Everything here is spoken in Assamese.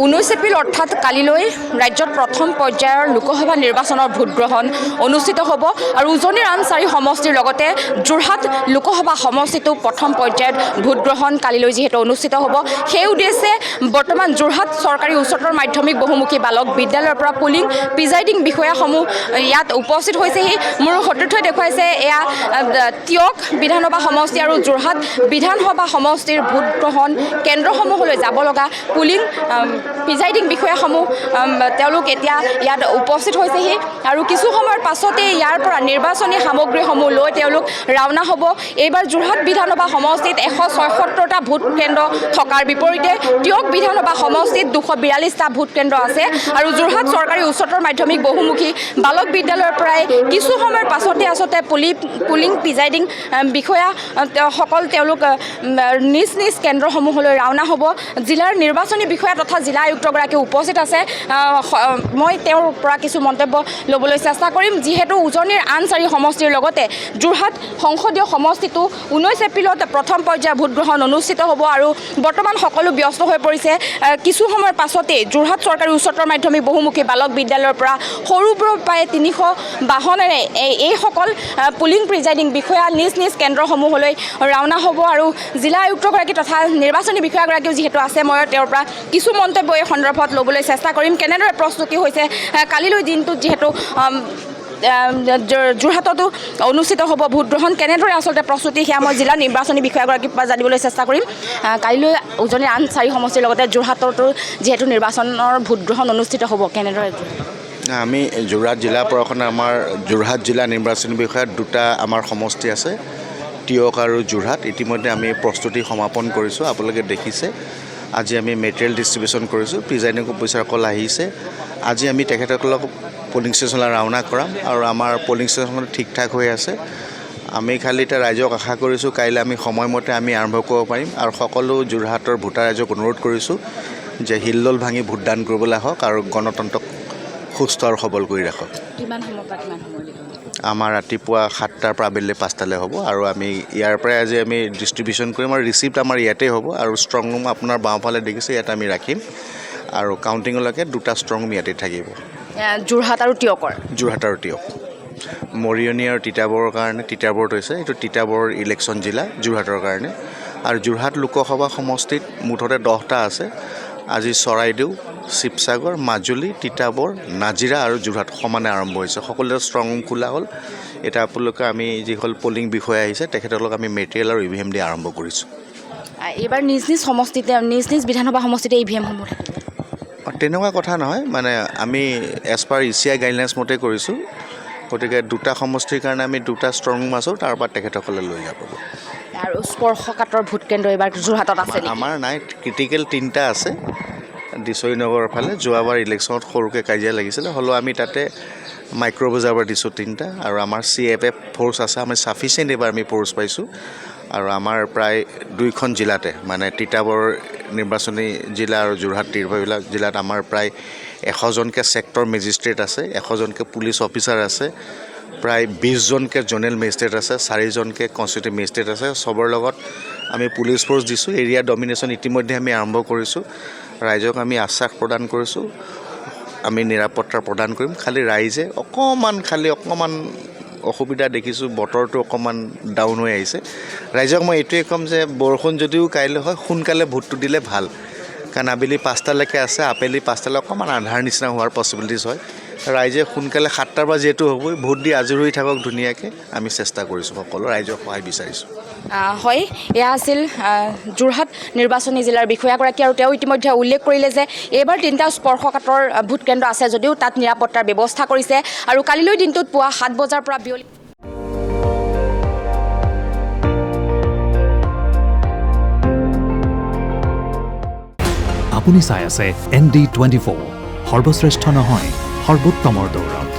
19 এপ্ৰিল অৰ্থাৎ কালিলৈ ৰাজ্যত প্ৰথম পৰ্যায়ৰ লোকসভা নিৰ্বাচনৰ ভোটগ্ৰহণ অনুষ্ঠিত হ'ব আৰু উজনিৰ আন 4 সমষ্টিৰ লগতে যোৰহাট লোকসভা সমষ্টিতো প্ৰথম পৰ্যায়ত ভোটগ্ৰহণ কালিলৈ যিহেতু অনুষ্ঠিত হ'ব সেই উদ্দেশ্যে বৰ্তমান যোৰহাট চৰকাৰী উচ্চতৰ মাধ্যমিক বহুমুখী বালক বিদ্যালয়ৰ পৰা পুলিং প্ৰিজাইডিং বিষয়াসমূহ ইয়াত উপস্থিত হৈছেহি। মোৰ সতীৰ্থই দেখুৱাইছে এয়া তিয়ক বিধানসভা সমষ্টি আৰু যোৰহাট বিধানসভা সমষ্টিৰ ভোটগ্ৰহণ কেন্দ্ৰসমূহলৈ যাব লগা পুলিং প্ৰিজাইডিং বিষয়াসমূহ তেওঁলোক এতিয়া ইয়াত উপস্থিত হৈছেহি আৰু কিছু সময়ৰ পাছতে ইয়াৰ পৰা নিৰ্বাচনী সামগ্ৰীসমূহ লৈ তেওঁলোক ৰাওনা হ'ব। এইবাৰ যোৰহাট বিধানসভা সমষ্টিত 176টা ভোট কেন্দ্ৰ থকাৰ বিপৰীতে তিয়ক বিধানসভা সমষ্টিত 242টা ভোট কেন্দ্ৰ আছে আৰু যোৰহাট চৰকাৰী উচ্চতৰ মাধ্যমিক বহুমুখী বালক বিদ্যালয়ৰ পৰাই কিছু সময়ৰ পাছতে আচলতে পুলিং প্ৰিজাইডিং বিষয়াসকল তেওঁলোক নিজ নিজ কেন্দ্ৰসমূহলৈ ৰাওনা হ'ব। জিলাৰ নিৰ্বাচনী বিষয়া তথা জিলা আয়ুক্তগৰাকী উপস্থিত আছে। মই তেওঁৰ পৰা কিছু মন্তব্য ল'বলৈ চেষ্টা কৰিম। যিহেতু উজনিৰ আন 4 সমষ্টিৰ লগতে যোৰহাট সংসদীয় সমষ্টিটো 19 এপ্ৰিলত প্ৰথম পৰ্যায়ৰ ভোটগ্ৰহণ অনুষ্ঠিত হ'ব আৰু বৰ্তমান সকলো ব্যস্ত হৈ পৰিছে। কিছু সময়ৰ পাছতেই যোৰহাট চৰকাৰী উচ্চতৰ মাধ্যমিক বহুমুখী বালক বিদ্যালয়ৰ পৰা সৰুবৰ প্ৰায় 300 বাহনেৰে এইসকল পুলিং প্ৰিজাইডিং বিষয়া নিজ নিজ কেন্দ্ৰসমূহলৈ ৰাওনা হ'ব আৰু জিলা আয়ুক্তগৰাকী তথা নিৰ্বাচনী বিষয়াগৰাকীও যিহেতু আছে মই তেওঁৰ পৰা কিছু মন্তব্য এই সন্দৰ্ভত ল'বলৈ চেষ্টা কৰিম। কেনেদৰে প্ৰস্তুতি হৈছে কালিলৈ দিনটোত যিহেতু যোৰহাটতো অনুষ্ঠিত হ'ব ভোটগ্ৰহণ কেনেদৰে আচলতে প্ৰস্তুতি সেয়া মই জিলা নিৰ্বাচনী বিষয়াগৰাকীৰ পৰা জানিবলৈ চেষ্টা কৰিম। কাইলৈ উজনিৰ আন 4 সমষ্টিৰ লগতে যোৰহাটতো যিহেতু নিৰ্বাচনৰ ভোটগ্ৰহণ অনুষ্ঠিত হ'ব কেনেদৰে আমি যোৰহাট জিলা প্ৰশাসনে আমাৰ যোৰহাট জিলা নিৰ্বাচনী বিষয়াত 2টা আমাৰ সমষ্টি আছে তিয়ক আৰু যোৰহাট। ইতিমধ্যে আমি প্ৰস্তুতি সমাপন কৰিছোঁ। আপোনালোকে দেখিছে আজি আমি মেটেৰিয়েল ডিষ্ট্ৰিবিউশ্যন কৰিছোঁ। প্ৰিজাইডিং অফিচাৰসকল আহিছে। আজি আমি তেখেতসকলক পলিং ষ্টেচনলৈ ৰাওনা কৰাম আৰু আমাৰ পলিং ষ্টেচনখন ঠিক ঠাক হৈ আছে। আমি খালি এতিয়া ৰাইজক আশা কৰিছোঁ কাইলৈ আমি সময়মতে আমি আৰম্ভ কৰিব পাৰিম আৰু সকলো যোৰহাটৰ ভোটাৰ ৰাইজক অনুৰোধ কৰিছোঁ যে হিল্লোল ভাঙি ভোটদান কৰিবলৈ আহক আৰু গণতন্ত্ৰক সুস্থ আৰু সবল কৰি ৰাখক। কিমান সময় পৰা কিমান সময় আমাৰ ৰাতিপুৱা 7টাৰ পৰা আবেলি 5টালৈ হ'ব আৰু আমি ইয়াৰ পৰাই আজি আমি ডিষ্ট্ৰিবিউশ্যন কৰিম আৰু ৰিচিপ্ট আমাৰ ইয়াতে হ'ব আৰু ষ্ট্ৰং ৰুম আপোনাৰ বাওঁফালে দেখিছে ইয়াত আমি ৰাখিম আৰু কাউণ্টিঙলৈকে 2টা ষ্ট্ৰং ৰুম ইয়াতে থাকিব। যোৰহাট আৰু তিয়কৰ যোৰহাট আৰু তিয়ক মৰিয়নি আৰু তিতাবৰৰ কাৰণে তিতাবৰত হৈছে এইটো তিতাবৰ ইলেকশ্যন জিলা যোৰহাটৰ কাৰণে আৰু যোৰহাট লোকসভা সমষ্টিত মুঠতে 10টা আছে। আজি চৰাইদেউ শিৱসাগৰ মাজুলী তিতাবৰ নাজিৰা আৰু যোৰহাট সমানে আৰম্ভ হৈছে। সকলোৰে ষ্ট্ৰং ৰুম খোলা হ'ল। এতিয়া আপোনালোকে আমি যিসকল পলিং বিষয়া আহিছে তেখেতসকলক আমি মেটেৰিয়েল আৰু EVM দি আৰম্ভ কৰিছোঁ। এইবাৰ নিজ নিজ সমষ্টিতে নিজ নিজ বিধানসভা সমষ্টিতে EVMসমূহ তেনেকুৱা কথা নহয় মানে আমি এজ পাৰ ECI গাইডলাইন্স মতে কৰিছোঁ। গতিকে 2টা সমষ্টিৰ কাৰণে আমি 2টা ষ্ট্ৰং ৰুম আছোঁ তাৰ পৰা তেখেতসকলে লৈ যাব। আৰু স্পৰ্শকাতৰ ভোট কেন্দ্ৰ এইবাৰ যোৰহাটত আছে আমাৰ নাই ক্ৰিটিকেল 3টা আছে দিছৈনগৰৰ ফালে। যোৱাবাৰ ইলেকশ্যনত সৰুকৈ কাজিয়া লাগিছিলে হ'লেও আমি তাতে মাইক্ৰ' বজাৰবাৰ দিছোঁ 3টা আৰু আমাৰ CFF ফ'ৰ্চ আছে। আমি চাফিচিয়েণ্ট এইবাৰ আমি ফ'ৰ্চ পাইছোঁ আৰু আমাৰ প্ৰায় 2খন জিলাতে মানে তিতাবৰ নিৰ্বাচনী জিলা আৰু যোৰহাট তিৰভাবিলাক জিলাত আমাৰ প্ৰায় 100জনকৈ ছেক্টৰ মেজিষ্ট্ৰেট আছে, 100জনকৈ পুলিচ অফিচাৰ আছে, প্ৰায় 20জনকৈ জ'নেল মেজিষ্ট্ৰেট আছে, 4জনকৈ কনষ্টিটিউটিভ মেজিষ্ট্ৰেট আছে। চবৰ লগত আমি পুলিচ ফ'ৰ্চ দিছোঁ। এৰিয়া ডমিনেশ্যন ইতিমধ্যে আমি আৰম্ভ কৰিছোঁ। ৰাইজক আমি আশ্বাস প্ৰদান কৰিছোঁ আমি নিৰাপত্তা প্ৰদান কৰিম। খালি ৰাইজে অকণমান অসুবিধা দেখিছোঁ। বতৰটো অকণমান ডাউন হৈ আহিছে। ৰাইজক মই এইটোৱে ক'ম যে বৰষুণ যদিও কাইলৈ হয় সোনকালে ভোটটো দিলে ভাল কাৰণ আবেলি 5টালৈকে আছে। আবেলি 5টালৈ অকণমান আন্ধাৰ নিচিনা হোৱাৰ পচিবিলিটিছ হয়। ৰাইজে সোনকালে 7টাৰ পৰা যিহেতু হ'বই ভোট দি আজৰি হৈ থাকক ধুনীয়াকৈ আমি চেষ্টা কৰিছোঁ। সকলো ৰাইজক সহায় বিচাৰিছোঁ। হয় এয়া আছিল যোৰহাট নিৰ্বাচনী জিলাৰ বিষয়াগৰাকী আৰু তেওঁ ইতিমধ্যে উল্লেখ কৰিলে যে এইবাৰ 3টা স্পৰ্শকাতৰ ভোট কেন্দ্ৰ আছে যদিও তাত নিৰাপত্তাৰ ব্যৱস্থা কৰিছে আৰু কালিলৈ দিনটোত পুৱা 7 বজাৰ পৰা বিয়লি আপুনি চাই আছে ND24 সৰ্বশ্ৰেষ্ঠ নহয় সৰ্বোত্তমৰ দৌৰত।